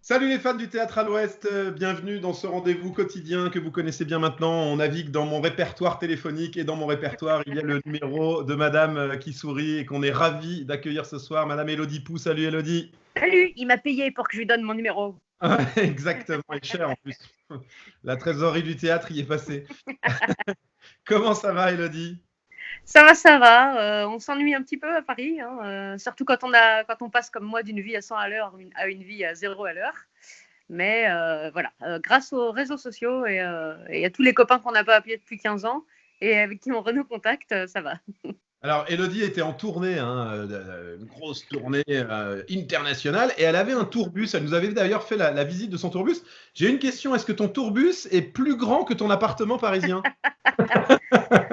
Salut les fans du théâtre à l'Ouest, bienvenue dans ce rendez-vous quotidien que vous connaissez bien maintenant. On navigue dans mon répertoire téléphonique et dans mon répertoire, il y a le numéro de Madame qui sourit et qu'on est ravi d'accueillir ce soir, Madame Élodie Pou. Salut Élodie. Salut, il m'a payé pour que je lui donne mon numéro. Exactement, et cher en plus. La trésorerie du théâtre y est passée. Comment ça va Élodie? Ça va. On s'ennuie un petit peu à Paris, hein, surtout quand on passe comme moi d'une vie à 100 à l'heure à une vie à 0 à l'heure. Mais voilà, grâce aux réseaux sociaux et à tous les copains qu'on n'a pas appelés depuis 15 ans et avec qui on renoue contact, ça va. Alors, Elodie était en tournée, hein, une grosse tournée internationale, et elle avait un tourbus. Elle nous avait d'ailleurs fait la visite de son tourbus. J'ai une question, est-ce que ton tourbus est plus grand que ton appartement parisien?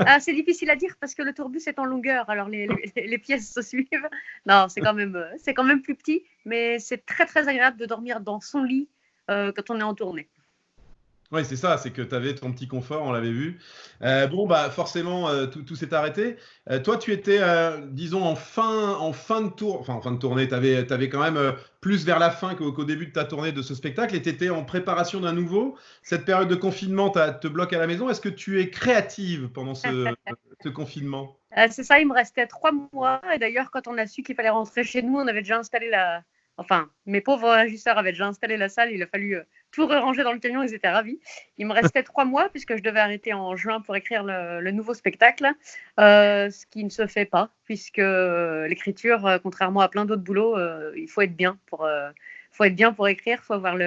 Ah, c'est difficile à dire parce que le tourbus est en longueur, alors les pièces se suivent. Non, c'est quand même plus petit, mais c'est très très agréable de dormir dans son lit quand on est en tournée. Oui, c'est ça, c'est que tu avais ton petit confort, on l'avait vu. Bon, bah forcément, tout s'est arrêté. Toi, tu étais, disons, en fin de tour, enfin en fin de tournée, tu avais quand même plus vers la fin qu'au début de ta tournée de ce spectacle, et tu étais en préparation d'un nouveau. Cette période de confinement te bloque à la maison. Est-ce que tu es créative pendant ce confinement? C'est ça, il me restait 3 mois. Et d'ailleurs, quand on a su qu'il fallait rentrer chez nous, on avait déjà installé la. Enfin, mes pauvres régisseurs avaient déjà installé la salle. Il a fallu tout ranger dans le camion. Ils étaient ravis. Il me restait 3 mois puisque je devais arrêter en juin pour écrire le nouveau spectacle. Ce qui ne se fait pas puisque l'écriture, contrairement à plein d'autres boulots, il faut être bien faut être bien pour écrire. Il faut avoir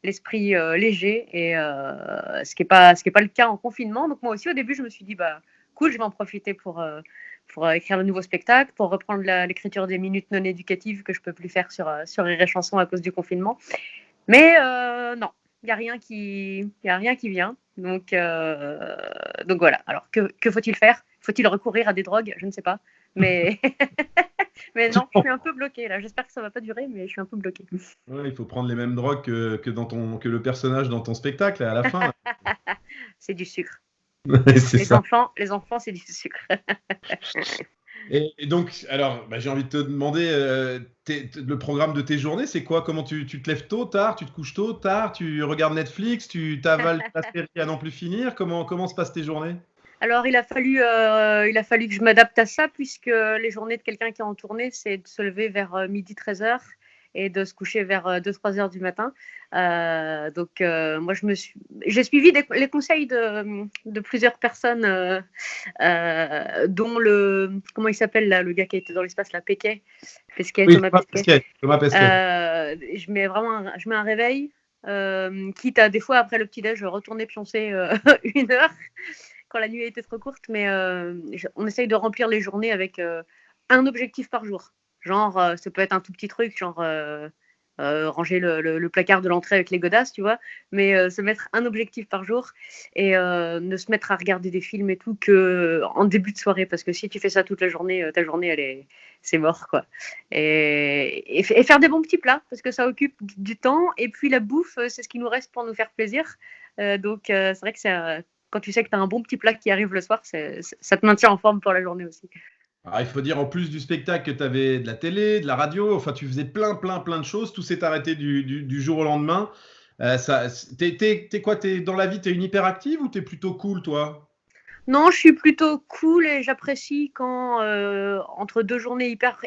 l'esprit léger et ce qui est pas le cas en confinement. Donc moi aussi au début je me suis dit bah cool, je vais en profiter pour écrire le nouveau spectacle, pour reprendre l'écriture des minutes non éducatives que je peux plus faire sur Rire et Chanson à cause du confinement. Mais non, il n'y a rien qui vient. Donc voilà. Alors que faut-il faire? Faut-il recourir à des drogues? Je ne sais pas. Mais, mais non, je suis un peu bloquée là. J'espère que ça ne va pas durer, mais je suis un peu bloquée. Ouais, il faut prendre les mêmes drogues que le personnage dans ton spectacle à la fin. C'est du sucre. C'est ça. Les enfants, c'est du sucre. Et donc, alors, bah, j'ai envie de te demander, le programme de tes journées, c'est quoi? Comment tu te lèves tôt, tard, tu te couches tôt, tard, tu regardes Netflix, tu t'avales la série à n'en plus finir? Comment se passent tes journées? Alors, il a fallu que je m'adapte à ça, puisque les journées de quelqu'un qui est en tournée, c'est de se lever vers midi 13 heures et de se coucher vers 2-3 heures du matin. Moi, j'ai suivi les conseils de plusieurs personnes, dont comment il s'appelle là, le gars qui a été dans l'espace, là, Pesquet, Oui, Thomas Pesquet. Thomas Pesquet. Je mets un réveil, quitte à des fois après le petit-déj, retourner pioncer 1 heure quand la nuit a été trop courte, mais on essaye de remplir les journées avec un objectif par jour. Genre, ça peut être un tout petit truc, genre ranger le placard de l'entrée avec les godasses, tu vois, mais se mettre un objectif par jour et ne se mettre à regarder des films et tout que en début de soirée, parce que si tu fais ça toute la journée, ta journée, c'est mort, quoi. Et faire des bons petits plats, parce que ça occupe du temps, et puis la bouffe, c'est ce qui nous reste pour nous faire plaisir. C'est vrai que quand tu sais que tu as un bon petit plat qui arrive le soir, ça te maintient en forme pour la journée aussi. Alors, il faut dire en plus du spectacle que tu avais de la télé, de la radio, enfin, tu faisais plein de choses. Tout s'est arrêté du jour au lendemain. T'es quoi? Dans la vie, t'es une hyperactive ou t'es plutôt cool, toi? Non, je suis plutôt cool et j'apprécie quand, entre deux journées hyper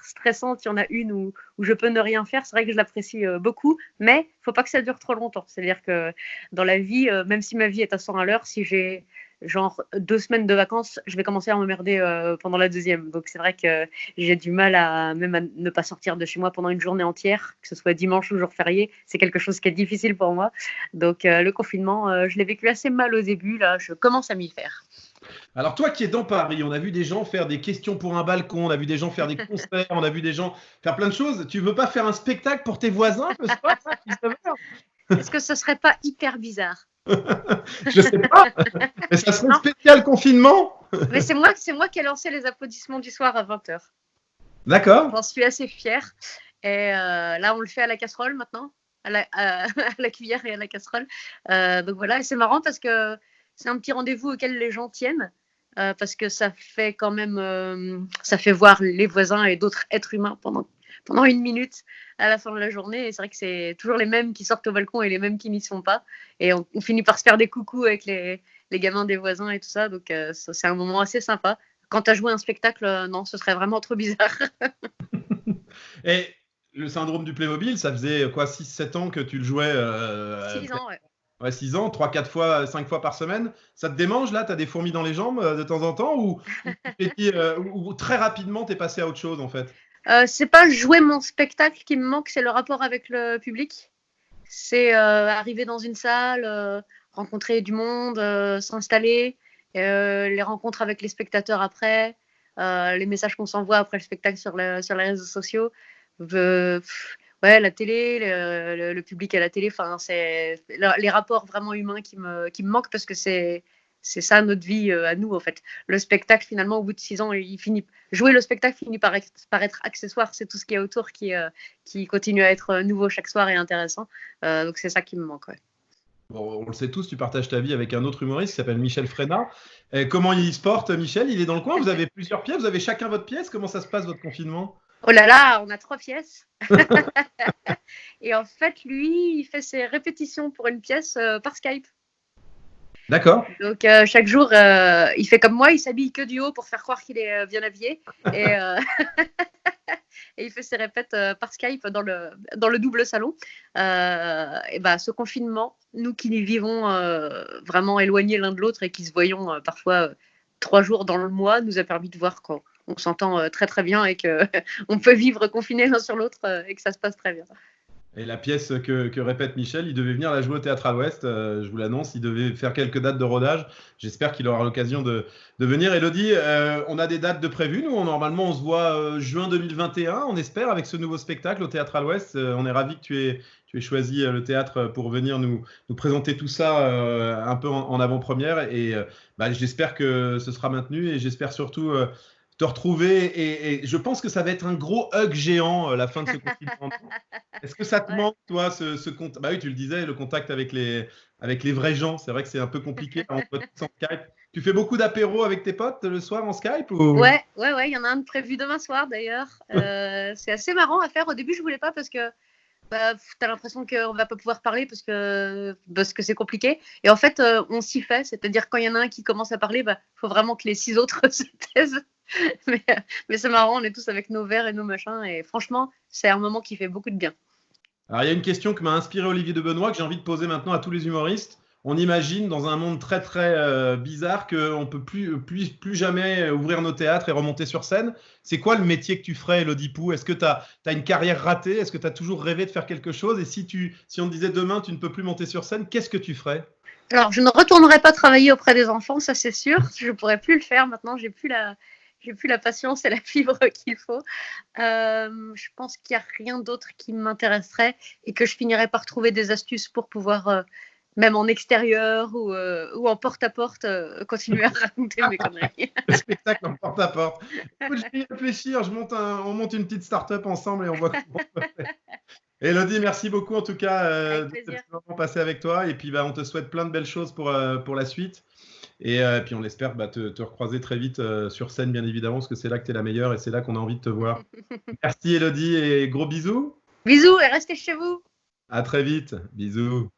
stressantes, il y en a une où je peux ne rien faire. C'est vrai que je l'apprécie beaucoup, mais il ne faut pas que ça dure trop longtemps. C'est-à-dire que dans la vie, même si ma vie est à 100 à l'heure, si j'ai genre 2 semaines de vacances, je vais commencer à m'emmerder pendant la deuxième. Donc c'est vrai que j'ai du mal même à ne pas sortir de chez moi pendant une journée entière, que ce soit dimanche ou jour férié. C'est quelque chose qui est difficile pour moi. Donc le confinement, je l'ai vécu assez mal au début. Là, je commence à m'y faire. Alors, toi qui es dans Paris, on a vu des gens faire des questions pour un balcon, on a vu des gens faire des concerts, on a vu des gens faire plein de choses. Tu veux pas faire un spectacle pour tes voisins le soir, à 19h? Est-ce que ce serait pas hyper bizarre? Je sais pas, mais ça serait Non, spécial confinement. mais c'est moi qui ai lancé les applaudissements du soir à 20 h. D'accord. J'en suis assez fière. Et là, on le fait à la casserole maintenant, à la cuillère et à la casserole. Donc voilà, et c'est marrant parce que c'est un petit rendez-vous auquel les gens tiennent. Parce que ça fait quand même, ça fait voir les voisins et d'autres êtres humains pendant 1 minute à la fin de la journée. Et c'est vrai que c'est toujours les mêmes qui sortent au balcon et les mêmes qui n'y sont pas. Et on finit par se faire des coucous avec les gamins des voisins et tout ça. Donc, c'est un moment assez sympa. Quand tu as joué un spectacle, non, ce serait vraiment trop bizarre. Et le syndrome du Playmobil, ça faisait quoi, 6-7 ans que tu le jouais 6 ans, ouais. Ouais, 6 ans, 3-4 fois, 5 fois par semaine. Ça te démange là? Tu as des fourmis dans les jambes de temps en temps ou très rapidement tu es passé à autre chose en fait? C'est pas jouer mon spectacle qui me manque, c'est le rapport avec le public. C'est arriver dans une salle, rencontrer du monde, s'installer, les rencontres avec les spectateurs après, les messages qu'on s'envoie après le spectacle sur les réseaux sociaux. Ouais, la télé, le public à la télé, c'est les rapports vraiment humains qui me manquent parce que c'est ça notre vie à nous en fait. Le spectacle finalement au bout de 6 ans, jouer le spectacle finit par être accessoire, c'est tout ce qui est autour qui continue à être nouveau chaque soir et intéressant. Donc c'est ça qui me manque. Ouais. Bon, on le sait tous, tu partages ta vie avec un autre humoriste qui s'appelle Michel Frénat. Comment il se porte, Michel? Il est dans le coin? Vous avez plusieurs pièces? Vous avez chacun votre pièce? Comment ça se passe votre confinement? Oh là là, on a 3 pièces. Et en fait, lui, il fait ses répétitions pour une pièce par Skype. D'accord. Donc chaque jour, il fait comme moi, il s'habille que du haut pour faire croire qu'il est bien habillé. Et, et il fait ses répètes par Skype dans le double salon. Et bah, ce confinement, nous qui vivons vraiment éloignés l'un de l'autre et qui se voyons parfois 3 jours dans le mois, nous a permis de voir qu'on s'entend très très bien et qu'on peut vivre confinés l'un sur l'autre et que ça se passe très bien. Et la pièce que répète Michel, il devait venir la jouer au Théâtre à l'Ouest, je vous l'annonce, il devait faire quelques dates de rodage. J'espère qu'il aura l'occasion de venir. Elodie, on a des dates de prévues, nous, normalement on se voit juin 2021, on espère, avec ce nouveau spectacle au Théâtre à l'Ouest. On est ravis que tu aies choisi le théâtre pour venir nous présenter tout ça un peu en avant-première. Et j'espère que ce sera maintenu et j'espère surtout te retrouver. Et je pense que ça va être un gros hug géant la fin de ce confinement. Est-ce que ça te manque, toi, ce contact? Bah oui, tu le disais, le contact avec les vrais gens. C'est vrai que c'est un peu compliqué en Skype. Tu fais beaucoup d'apéros avec tes potes le soir en Skype ou... Ouais, il y en a un de prévu demain soir d'ailleurs. C'est assez marrant à faire. Au début, je voulais pas parce que t'as l'impression qu'on va pas pouvoir parler parce que c'est compliqué. Et en fait, on s'y fait. C'est-à-dire quand il y en a un qui commence à parler, faut vraiment que les 6 autres se taisent. Mais c'est marrant, on est tous avec nos verres et nos machins. Et franchement, c'est un moment qui fait beaucoup de bien. Alors, il y a une question que m'a inspiré Olivier de Benoît que j'ai envie de poser maintenant à tous les humoristes. On imagine dans un monde très très bizarre qu'on ne peut plus jamais ouvrir nos théâtres et remonter sur scène. C'est quoi le métier que tu ferais, Elodie Pou? Est-ce que tu as une carrière ratée? Est-ce que tu as toujours rêvé de faire quelque chose? Et si on te disait demain tu ne peux plus monter sur scène, qu'est-ce que tu ferais? Alors, je ne retournerai pas travailler auprès des enfants, ça c'est sûr. Je ne pourrais plus le faire maintenant. J'ai plus la patience et la fibre qu'il faut. Je pense qu'il n'y a rien d'autre qui m'intéresserait et que je finirais par trouver des astuces pour pouvoir, même en extérieur ou en porte-à-porte, continuer à raconter mes conneries. Le spectacle en porte-à-porte. Je vais y réfléchir, on monte une petite start-up ensemble et on voit comment on peut faire. Elodie, merci beaucoup en tout cas de ce moment passé avec toi. Et puis on te souhaite plein de belles choses pour la suite. Et puis on espère te recroiser très vite sur scène, bien évidemment, parce que c'est là que tu es la meilleure et c'est là qu'on a envie de te voir. Merci Elodie et gros bisous. Bisous et restez chez vous. À très vite. Bisous.